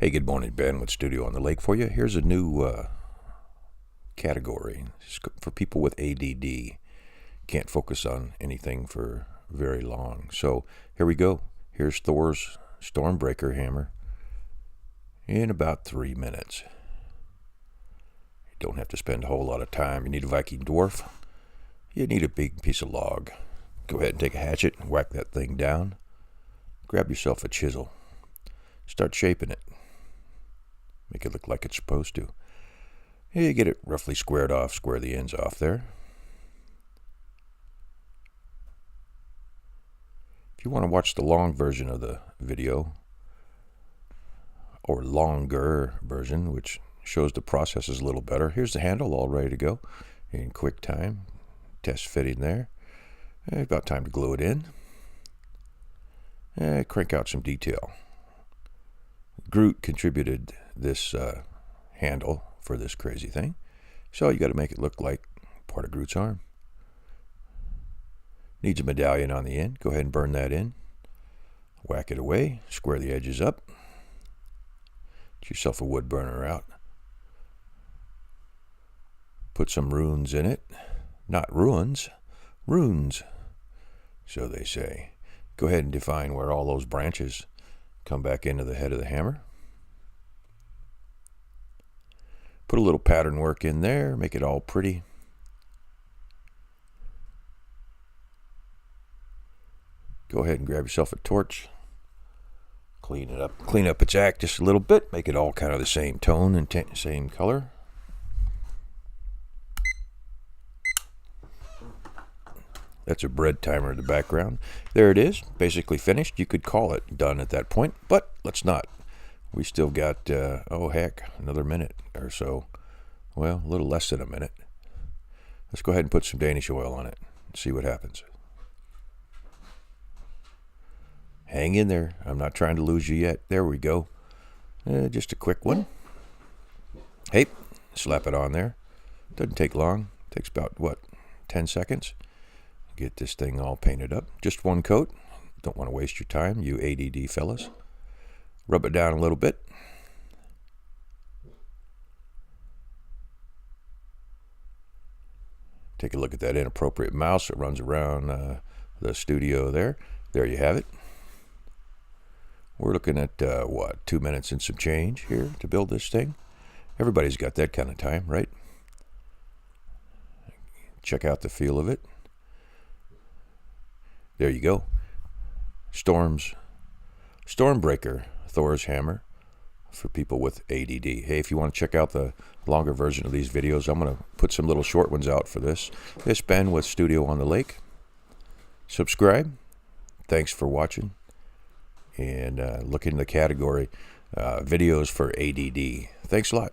Hey, good morning, Ben with Studio on the Lake for you. Here's a new category for people with ADD. Can't focus on anything for very long. So here we go. Here's Thor's Stormbreaker hammer in about 3 minutes. You don't have to spend a whole lot of time. You need a Viking dwarf. You need a big piece of log. Go ahead and take a hatchet and whack that thing down. Grab yourself a chisel. Start shaping it. Make it look like it's supposed to. You get it roughly squared off, square the ends off there. If you want to watch the long version of the video, or longer version, which shows the processes a little better, here's the handle all ready to go in quick time. Test fitting there. About time to glue it in. Crank out some detail. Groot contributed this handle for this crazy thing, so you got to make it look like part of Groot's arm. Needs a medallion on the end. Go ahead and burn that in. Whack it away. Square the edges up. Get yourself a wood burner out. Put some runes in it. Not ruins, runes, so they say. Go ahead and define where all those branches come back into the head of the hammer. Put a little pattern work in there, make it all pretty. Go ahead and grab yourself a torch. Clean it up. Clean up its act just a little bit. Make it all kind of the same tone and same color. That's a bread timer in the background. There it is, basically finished. You could call it done at that point, but let's not. We still got, another minute or so. Well, a little less than a minute. Let's go ahead and put some Danish oil on it and see what happens. Hang in there. I'm not trying to lose you yet. There we go. Just a quick one. Hey, slap it on there. Doesn't take long. Takes about, 10 seconds. Get this thing all painted up. Just one coat. Don't want to waste your time, you ADD fellas. Rub it down a little bit. Take a look at that inappropriate mouse that runs around the studio there. There you have it. We're looking at, 2 minutes and some change here to build this thing. Everybody's got that kind of time, right? Check out the feel of it. There you go. Stormbreaker, Thor's hammer for people with ADD. Hey, if you want to check out the longer version of these videos, I'm going to put some little short ones out for this. This Ben with Studio on the Lake. Subscribe. Thanks for watching. And look in the category videos for ADD. Thanks a lot.